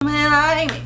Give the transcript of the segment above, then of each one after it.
Women like me.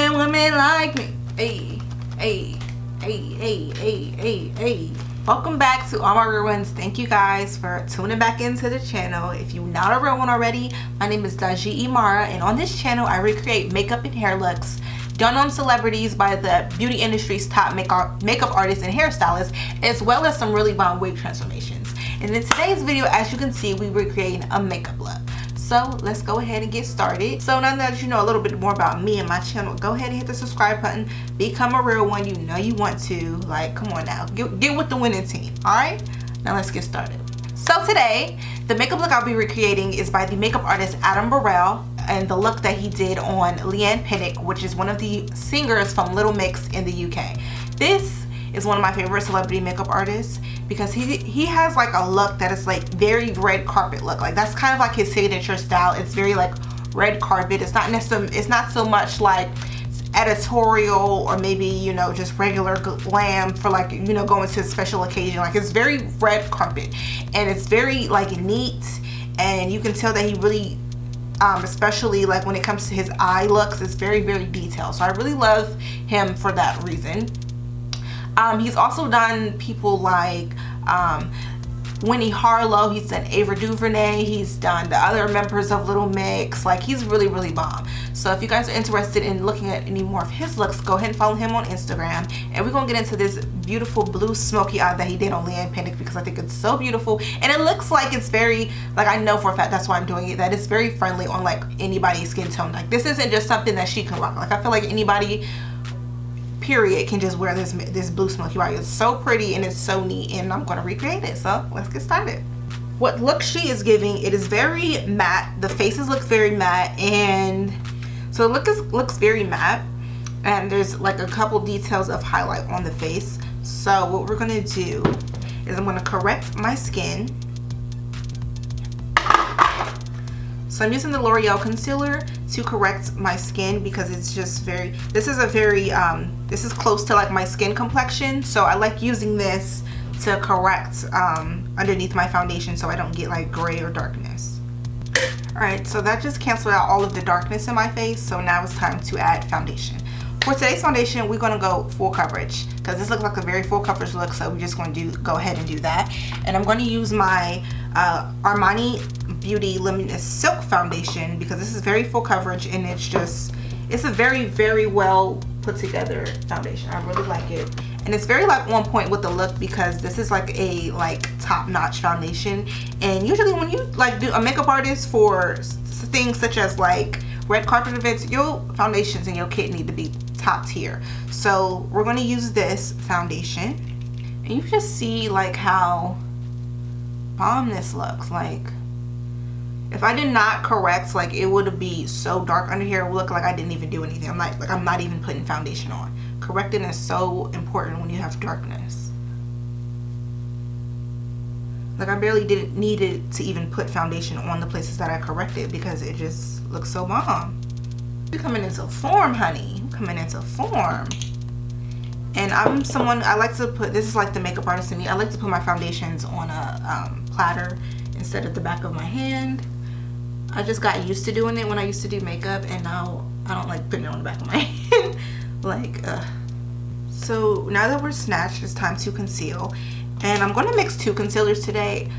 Women like me. Hey, hey, hey, hey, hey, hey, hey. Welcome back to All My Real Ones. Thank you guys for tuning back into the channel. If you're not a real one already, my name is daljiimarax, and on this channel I recreate makeup and hair looks done on celebrities by the beauty industry's top makeup artists and hairstylists, as well as some really bomb wig transformations. And in today's video, as you can see, we were creating a makeup look. So let's go ahead and get started. So now that you know a little bit more about me and my channel, go ahead and hit the subscribe button. Become a real one. You know you want to. Like, come on now. Get with the winning team. Alright? Now let's get started. So today, the makeup look I'll be recreating is by the makeup artist Burrell, and the look that he did on Leigh, Pinnock, which is one of the singers from Little Mix in the UK. This is one of my favorite celebrity makeup artists because he has like a look that is like very red carpet look. Like that's kind of like his signature style. It's very like red carpet. It's not necessarily, it's not so much like editorial or maybe, you know, just regular glam for like, you know, going to a special occasion. Like it's very red carpet and it's very like neat, and you can tell that he really especially like when it comes to his eye looks, it's very detailed. So I really love him for that reason. He's also done people like Winnie Harlow, he's done Ava DuVernay, he's done the other members of Little Mix. Like he's really bomb. So if you guys are interested in looking at any more of his looks, go ahead and follow him on Instagram. And we're gonna get into this beautiful blue smoky eye that he did on Leigh Pinnock because I think it's so beautiful, and it looks like it's very, like, I know for a fact, that's why I'm doing it, that it's very friendly on like anybody's skin tone. Like this isn't just something that she can rock. Like I feel like anybody period can just wear this blue smoky eye. It's so pretty and it's so neat, and I'm going to recreate it. So let's get started. What look she is giving, it is very matte. The faces look very matte, and so it looks very matte, and there's like a couple details of highlight on the face. So what we're going to do is I'm going to correct my skin. So I'm using the L'Oreal concealer to correct my skin because it's just very, this is close to like my skin complexion. So I like using this to correct underneath my foundation so I don't get like gray or darkness. Alright, so that just canceled out all of the darkness in my face. So now it's time to add foundation. For today's foundation, we're going to go full coverage because this looks like a very full coverage look, so we're just going to go ahead and do that. And I'm going to use my Armani Beauty Luminous Silk Foundation because this is very full coverage, and it's a very well put together foundation. I really like it, and it's very like on point with the look because this is like a top-notch foundation. And usually when you like do a makeup artist for things such as like red carpet events, your foundations and your kit need to be top tier. So we're going to use this foundation, and you just see like how bomb this looks. Like if I did not correct, like it would be so dark under here. It would look like I didn't even do anything. I'm not even putting foundation on. Correcting is so important when you have darkness. Like I barely didn't need it to even put foundation on the places that I corrected because it just looks so bomb. You're coming into form, honey. You're coming into form. And I'm someone, I like to put, this is like the makeup artist in me, I like to put my foundations on a platter instead of the back of my hand. I just got used to doing it when I used to do makeup, and now I don't like putting it on the back of my hand. Like, So now that we're snatched, it's time to conceal. And I'm going to mix two concealers today,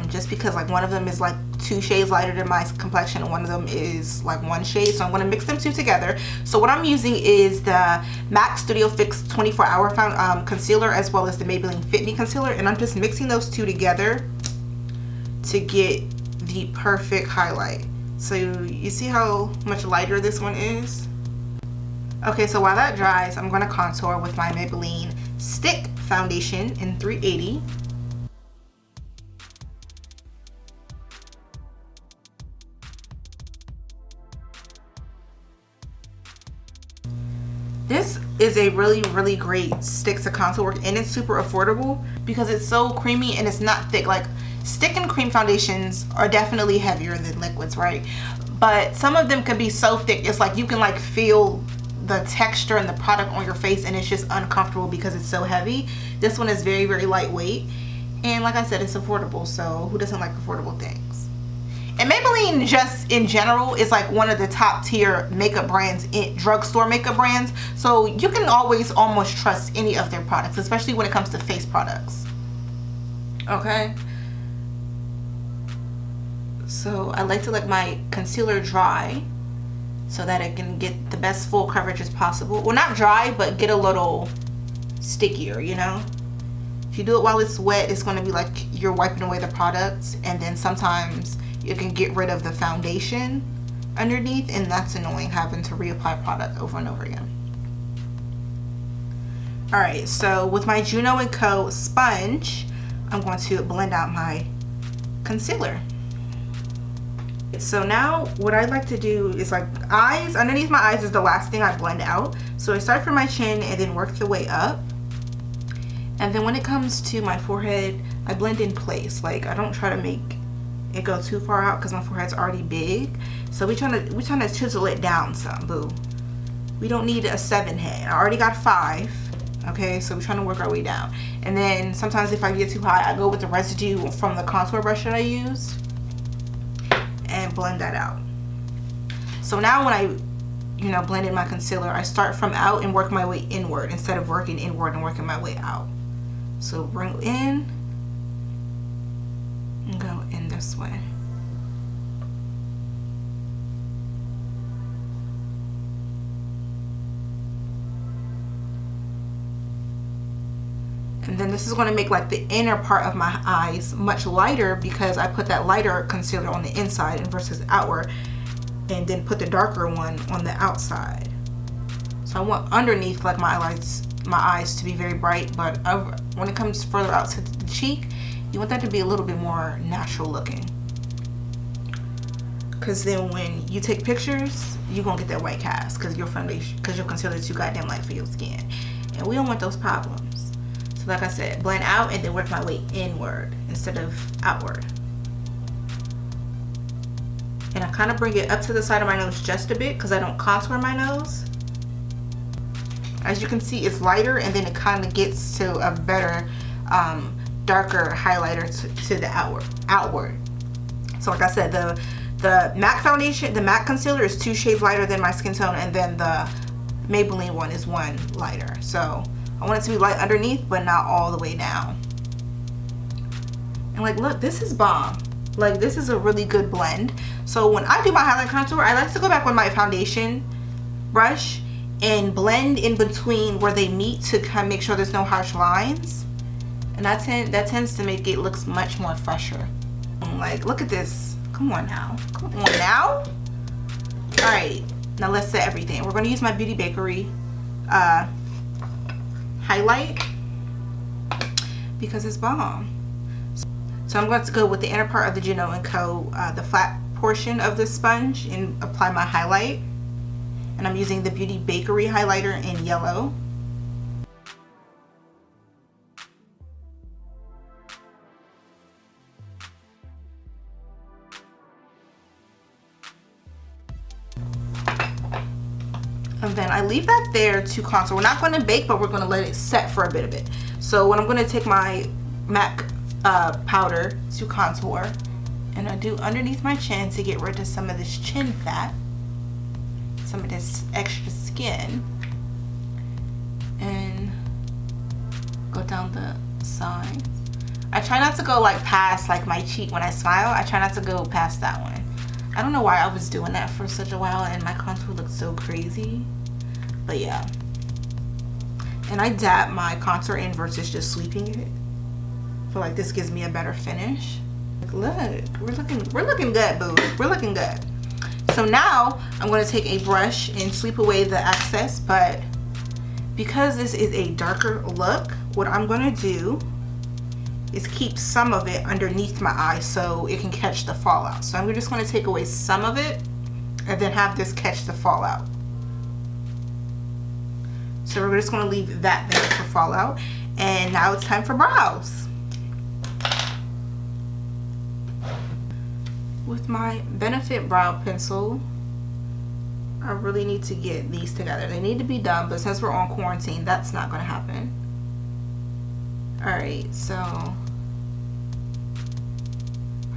just because like one of them is like 2 shades lighter than my complexion and one of them is like 1 shade. So I'm going to mix them two together. So what I'm using is the MAC Studio Fix 24-hour concealer, as well as the Maybelline Fit Me concealer. And I'm just mixing those two together to get the perfect highlight. So you see how much lighter this one is? Okay, so while that dries, I'm going to contour with my Maybelline Stick Foundation in 380. This is a really great stick to contour work, and it's super affordable because it's so creamy and it's not thick. Like stick and cream foundations are definitely heavier than liquids, right? But some of them can be so thick, it's like you can like feel the texture and the product on your face, and it's just uncomfortable because it's so heavy. This one is very lightweight, and like I said, it's affordable, so who doesn't like affordable things? And Maybelline just in general is like one of the top tier makeup brands, drugstore makeup brands. So you can always almost trust any of their products, especially when it comes to face products. Okay. So I like to let my concealer dry so that I can get the best full coverage as possible. Well, not dry, but get a little stickier, you know? If you do it while it's wet, it's going to be like you're wiping away the products, and then sometimes you can get rid of the foundation underneath, and that's annoying, having to reapply product over and over again. Alright, so with my Juno & Co. sponge, I'm going to blend out my concealer. So now what I like to do is like eyes, underneath my eyes is the last thing I blend out. So I start from my chin and then work the way up. And then when it comes to my forehead, I blend in place. Like I don't try to make it go too far out because my forehead's already big. So we're trying to chisel it down some, boo. We don't need a 7 head. I already got 5. Okay, so we're trying to work our way down. And then sometimes if I get too high, I go with the residue from the contour brush that I used and blend that out. So now when I blend in my concealer, I start from out and work my way inward instead of working inward and working my way out. So bring in and go in this way. And then this is going to make like the inner part of my eyes much lighter because I put that lighter concealer on the inside and versus outward, and then put the darker one on the outside. So I want underneath like my eyes to be very bright, but when it comes further out to the cheek, you want that to be a little bit more natural looking. Because then when you take pictures, you're going to get that white cast because your concealer is too goddamn light for your skin. And we don't want those problems. Like I said, blend out and then work my way inward instead of outward. And I kind of bring it up to the side of my nose just a bit because I don't contour my nose. As you can see, it's lighter, and then it kind of gets to a better, darker highlighter to the outward. So like I said, the MAC foundation, the MAC concealer is 2 shades lighter than my skin tone, and then the Maybelline one is 1 lighter. So I want it to be light underneath, but not all the way down. And like, look, this is bomb. Like, this is a really good blend. So when I do my highlight contour, I like to go back with my foundation brush and blend in between where they meet to kind of make sure there's no harsh lines. And that tends to make it look much more fresher. Like, look at this. Come on now. Come on now. All right, now let's set everything. We're going to use my Beauty Backerie highlight because it's bomb. So I'm going to go with the inner part of the Juno & Co., the flat portion of the sponge, and apply my highlight. And I'm using the Beauty Backerie highlighter in yellow. And then I leave that there to contour. We're not going to bake, but we're going to let it set for a bit of it. So when I'm going to take my MAC powder to contour, and I do underneath my chin to get rid of some of this chin fat, some of this extra skin, and go down the sides. I try not to go like past like my cheek when I smile. I try not to go past that one. I don't know why I was doing that for such a while and my contour looked so crazy, but yeah. And I dab my contour in versus just sweeping it. I feel like this gives me a better finish. Look, we're looking good, boo. We're looking good. So now I'm going to take a brush and sweep away the excess, but because this is a darker look, what I'm going to do is keep some of it underneath my eye so it can catch the fallout. So I'm just going to take away some of it and then have this catch the fallout. So we're just going to leave that there for fallout. And now it's time for brows. With my Benefit brow pencil, I really need to get these together. They need to be done, but since we're on quarantine, that's not going to happen. Alright, so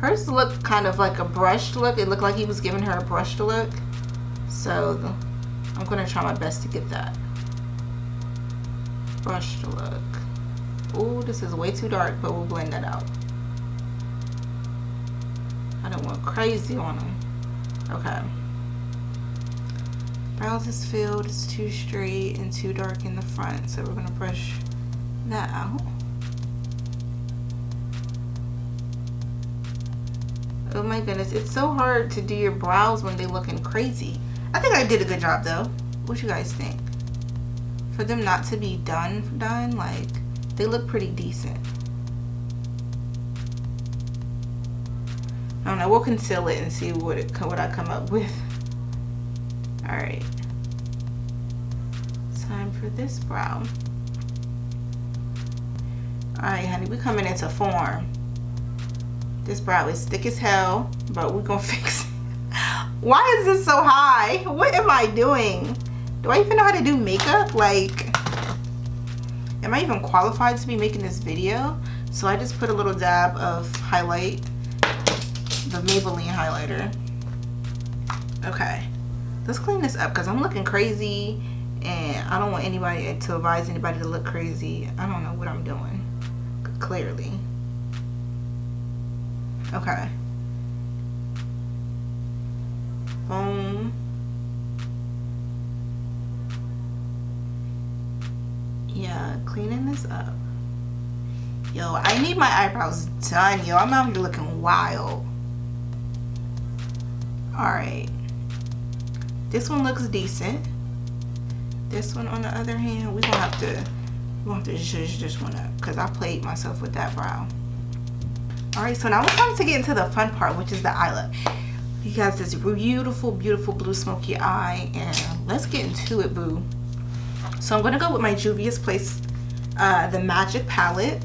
Hers looked kind of like a brushed look. It looked like he was giving her a brushed look. So I'm gonna try my best to get that brushed look. Ooh, this is way too dark, but we'll blend that out. I don't want crazy on them. Okay. Brows is filled, it's too straight and too dark in the front, so we're gonna brush that out. Oh my goodness, it's so hard to do your brows when they looking crazy. I think I did a good job though. What you guys think? For them not to be done, like, they look pretty decent. I don't know, we'll conceal it and see what I come up with. Alright. Time for this brow. Alright, honey, we coming into form. This brow is thick as hell, but we're gonna fix it. Why is this so high? What am I doing? Do I even know how to do makeup? Like, am I even qualified to be making this video? So I just put a little dab of highlight, the Maybelline highlighter. Okay, let's clean this up because I'm looking crazy and I don't want anybody to advise anybody to look crazy. I don't know what I'm doing, clearly. Okay. Boom. Yeah, cleaning this up. Yo, I need my eyebrows done, yo. I'm out here looking wild. Alright. This one looks decent. This one, on the other hand, we're gonna have to zhuzh this one up because I played myself with that brow. Alright, so now it's time to get into the fun part, which is the eye look. You guys, this beautiful, beautiful blue smoky eye, and let's get into it, boo. So I'm gonna go with my Juvia's Place, the Magic palette.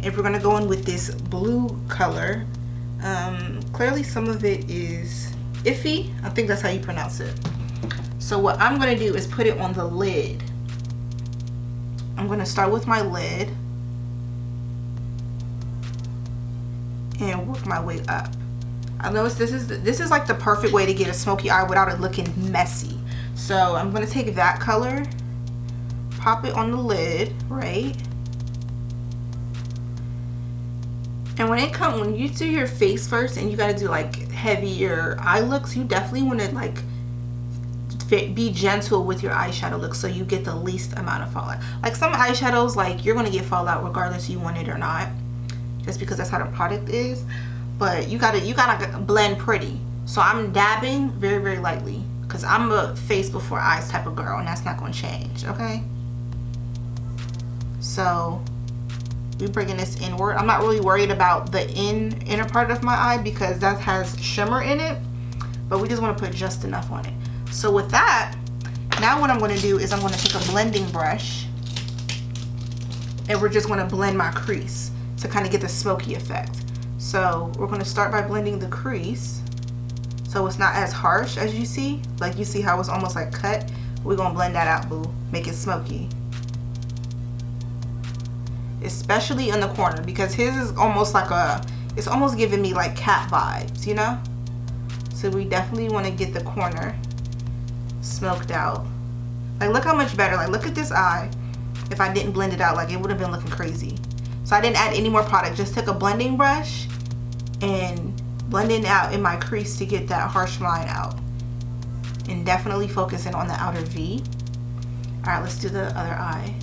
If we're gonna go in with this blue color, clearly some of it is iffy. I think that's how you pronounce it. So what I'm gonna do is put it on the lid. I'm gonna start with my lid and work my way up. I noticed this is like the perfect way to get a smoky eye without it looking messy. So I'm gonna take that color, pop it on the lid, right? And when you do your face first and you gotta do like heavier eye looks, you definitely wanna like be gentle with your eyeshadow look so you get the least amount of fallout. Like some eyeshadows, like you're gonna get fallout regardless you want it or not, just because that's how the product is. But you gotta blend pretty. So I'm dabbing very, very lightly because I'm a face before eyes type of girl, and that's not gonna change, okay? So we're bringing this inward. I'm not really worried about the inner part of my eye because that has shimmer in it, but we just want to put just enough on it. So with that, now what I'm going to do is I'm going to take a blending brush and we're just going to blend my crease to kind of get the smoky effect. So we're going to start by blending the crease so it's not as harsh as you see. Like you see how it's almost like cut. We're going to blend that out, boo. Make it smoky. Especially in the corner because his is almost like it's almost giving me like cat vibes, you know? So we definitely want to get the corner smoked out. Like look how much better. Like look at this eye. If I didn't blend it out, like it would have been looking crazy. So I didn't add any more product. Just took a blending brush and blending out in my crease to get that harsh line out. And definitely focusing on the outer V. All right, let's do the other eye.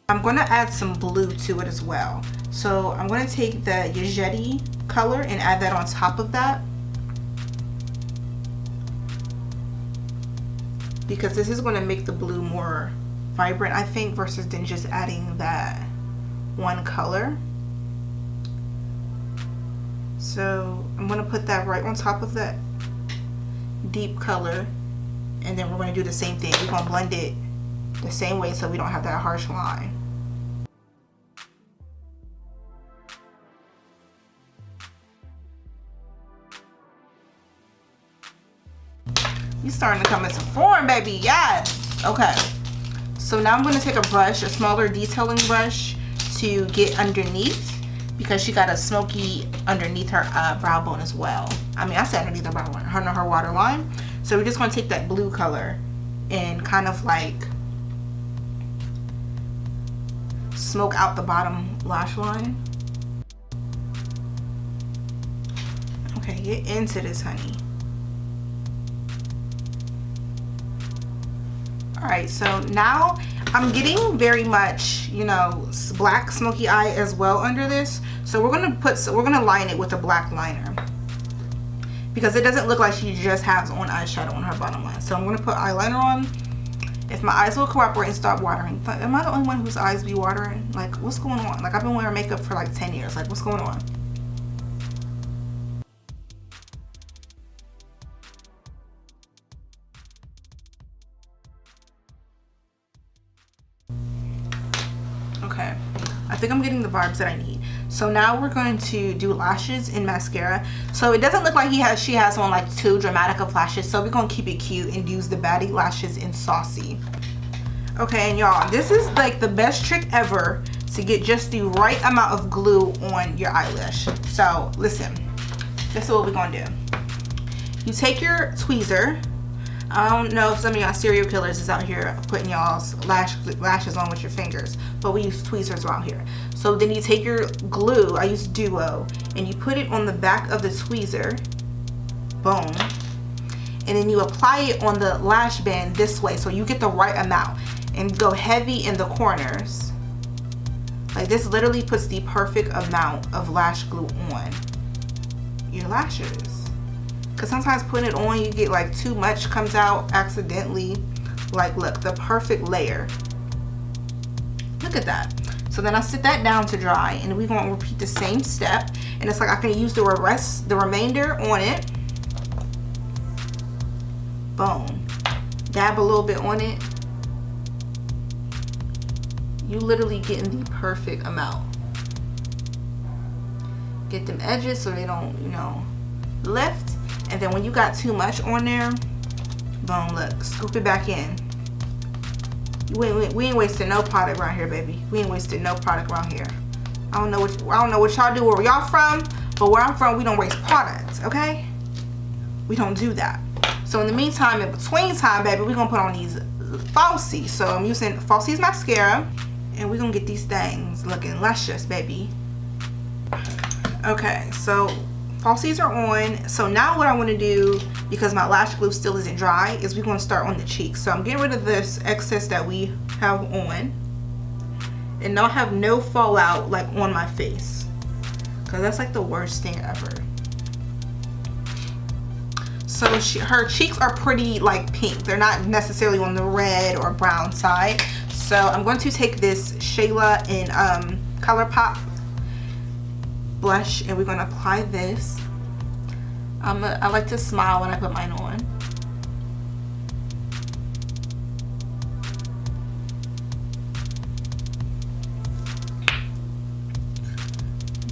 I'm going to add some blue to it as well. So I'm going to take the Yogedi color and add that on top of that. Because this is going to make the blue more vibrant, I think, versus than just adding that one color. So I'm going to put that right on top of that deep color. And then we're going to do the same thing. We're going to blend it the same way so we don't have that harsh line. You starting to come into form, baby. Yes. Okay. So now I'm going to take a brush, a smaller detailing brush, to get underneath, because she got a smoky underneath her brow bone as well. I mean, I said underneath her brow bone, her waterline. So we're just going to take that blue color and kind of like smoke out the bottom lash line. Okay, get into this, honey. Alright, so now I'm getting very much, you know, black smoky eye as well under this. So we're gonna line it with a black liner, because it doesn't look like she just has on eyeshadow on her bottom line. So I'm gonna put eyeliner on. If my eyes will cooperate and start watering. Am I the only one whose eyes be watering? Like, what's going on? Like, I've been wearing makeup for like 10 years. Like, what's going on? Okay, I think I'm getting the vibes that I need. So now we're going to do lashes in mascara. So it doesn't look like she has on like too dramatic of lashes, so we're gonna keep it cute and use the Baddie lashes in Saucy. Okay, and y'all, this is like the best trick ever to get just the right amount of glue on your eyelash. So listen, this is what we're gonna do. You take your tweezer. I don't know if some of y'all serial killers is out here putting y'all's lashes on with your fingers, but we use tweezers around here. So then you take your glue, I use Duo, and you put it on the back of the tweezer, boom, and then you apply it on the lash band this way, so you get the right amount, and go heavy in the corners. Like, this literally puts the perfect amount of lash glue on your lashes. Because sometimes putting it on, you get like too much comes out accidentally. Like, look, the perfect layer. Look at that. So then I sit that down to dry, and we're going to repeat the same step. And it's like I can use the remainder on it. Boom. Dab a little bit on it. You literally getting the perfect amount. Get them edges so they don't, you know, lift. And then when you got too much on there, boom, look, scoop it back in. We ain't wasting no product around here, baby. We ain't wasting no product around here. I don't know what y'all do where y'all from, but where I'm from, we don't waste products, okay? We don't do that. So in the meantime, in between time, baby, we're gonna put on these Falsies. So I'm using Falsies mascara, and we're gonna get these things looking luscious, baby. Okay, so Falsies are on. So now what I want to do, because my lash glue still isn't dry, is we're going to start on the cheeks. So I'm getting rid of this excess that we have on, and I'll have no fallout like on my face, because that's like the worst thing ever. So her cheeks are pretty like pink. They're not necessarily on the red or brown side. So I'm going to take this Shayla in Colourpop blush, and we're going to apply this. I like to smile when I put mine on.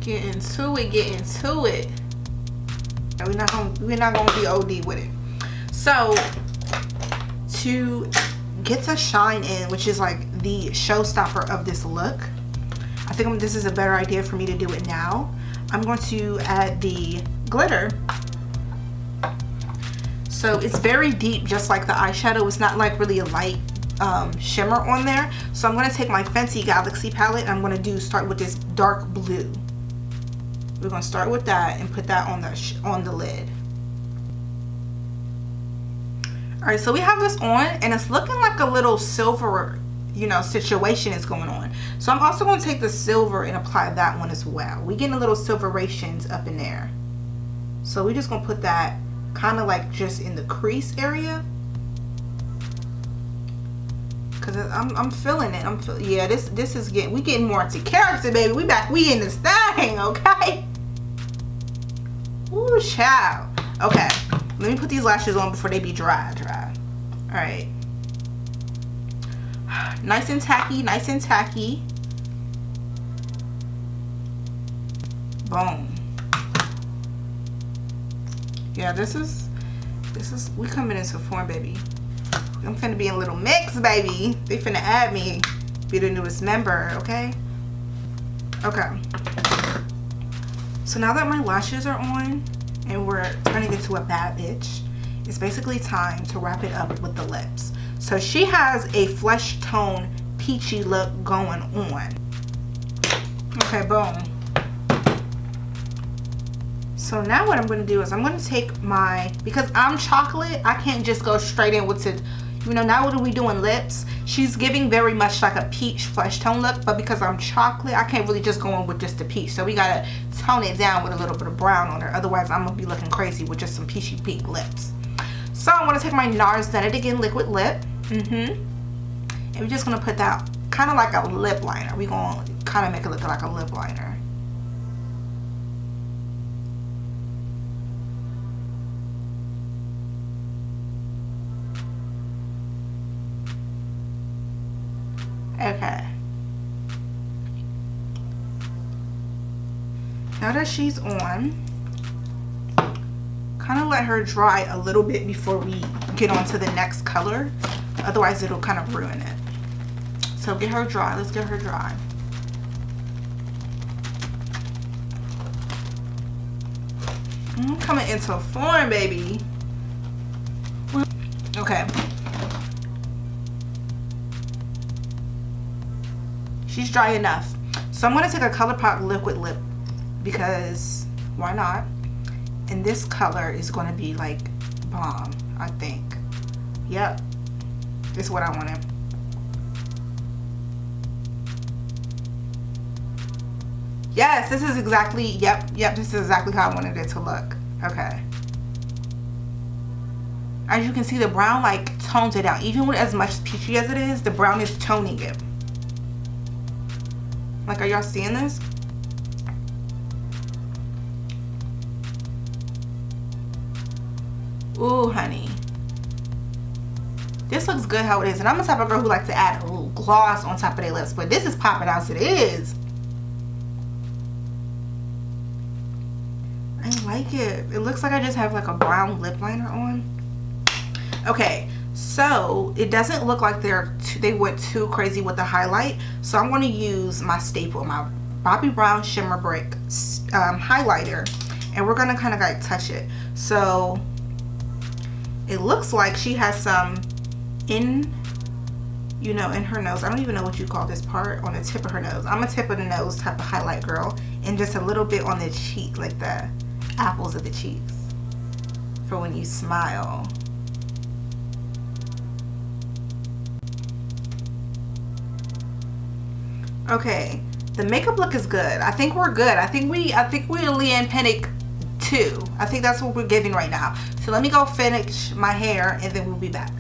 Get into it, get into it. We're not gonna be OD with it. So to get the shine in, which is like the showstopper of this look, I think this is a better idea for me to do it now. I'm going to add the glitter. So it's very deep, just like the eyeshadow. It's not like really a light shimmer on there. So I'm going to take my Fenty Galaxy palette, and I'm going to start with this dark blue. We're going to start with that and put that on the lid. All right, so we have this on, and it's looking like a little silver, you know, situation is going on. So I'm also going to take the silver and apply that one as well. We getting a little silverations up in there. So we're just going to put that kind of like just in the crease area, because I'm feeling it. Yeah, this is we getting more into character, baby. We in this thing, okay? Ooh, child. Okay, let me put these lashes on before they be dry. All right. Nice and tacky, nice and tacky. Boom. Yeah, this is we coming into form, baby. I'm finna be in a little mix, baby. They finna add me, be the newest member, okay? Okay. So now that my lashes are on and we're turning into a bad bitch, it's basically time to wrap it up with the lips. So she has a flesh tone peachy look going on. Okay, boom. So now what I'm going to do is I'm going to take my, because I'm chocolate, I can't just go straight in with it. You know, now what are we doing? Lips. She's giving very much like a peach flesh tone look, but because I'm chocolate, I can't really just go in with just the peach. So we got to tone it down with a little bit of brown on her. Otherwise, I'm going to be looking crazy with just some peachy pink lips. So I'm going to take my NARS Done It Again liquid lip. And we're just going to put that kind of like a lip liner. We're going to kind of make it look like a lip liner. Okay. Now that she's on, kind of let her dry a little bit before we get on to the next color. Otherwise, it'll kind of ruin it. So get her dry. Let's get her dry. I'm coming into form, baby. Okay. She's dry enough. So I'm going to take a Colourpop liquid lip because why not? And this color is going to be like balm, I think. Yep. This is what I wanted. Yes, this is exactly, yep, this is exactly how I wanted it to look. Okay. As you can see, the brown like tones it out. Even with as much peachy as it is, the brown is toning it. Like, are y'all seeing this? Ooh, honey. This looks good how it is. And I'm the type of girl who likes to add a little gloss on top of their lips. But this is popping out as it is. I like it. It looks like I just have like a brown lip liner on. Okay. So it doesn't look like they went too crazy with the highlight. So I'm going to use my staple, my Bobbi Brown Shimmer Brick highlighter, and we're going to kind of like touch it. So it looks like she has some in her nose. I don't even know what you call this part, on the tip of her nose. I'm a tip of the nose type of highlight girl, and just a little bit on the cheek, like the apples of the cheeks for when you smile. Okay, the makeup look is good. I think we're good. I think we're Leigh and Pinnock 2. I think that's what we're giving right now. So let me go finish my hair and then we'll be back.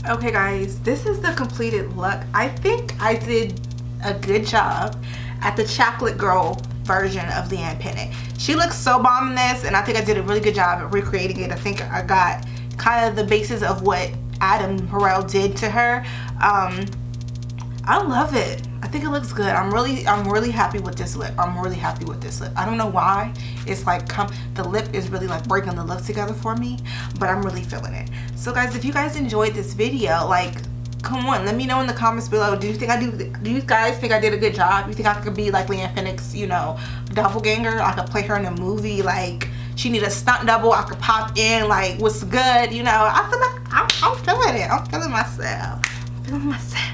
Okay guys, this is the completed look. I think I did a good job at the chocolate girl version of Leigh and Pinnock. She looks so bomb in this, and I think I did a really good job at recreating it. I think I got kind of the basis of what Burrell did to her. I love it. I think it looks good. I'm really happy with this lip. I'm really happy with this lip. I don't know why. It's like the lip is really like breaking the look together for me, but I'm really feeling it. So guys, if you guys enjoyed this video, like, come on, let me know in the comments below. Do you guys think I did a good job? You think I could be like Leigh and Pinnock's, doppelganger? I could play her in a movie, like she need a stunt double. I could pop in, like, what's good, I feel like I'm feeling it. I'm feeling myself. Feeling myself.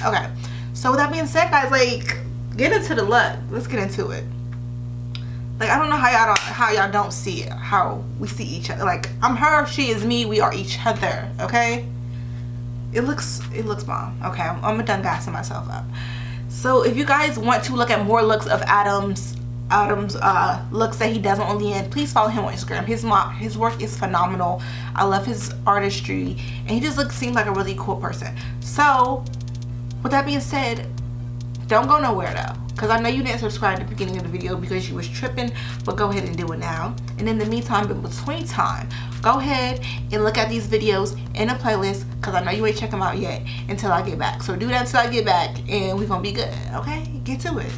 Okay, so with that being said, guys, like, get into the look. Let's get into it. Like, I don't know how y'all don't see it, how we see each other. Like, I'm her, she is me, we are each other. Okay, it looks bomb. Okay, I'm done gassing myself up. So if you guys want to look at more looks of Adam's looks that he does on Leigh, please follow him on Instagram. His work is phenomenal. I love his artistry, and he just seems like a really cool person. So with that being said, don't go nowhere though, because I know you didn't subscribe at the beginning of the video because you was tripping, but go ahead and do it now. And in the meantime, in between time, go ahead and look at these videos in a playlist, because I know you ain't check them out yet until I get back. So do that until I get back, and we're gonna be good. Okay, get to it.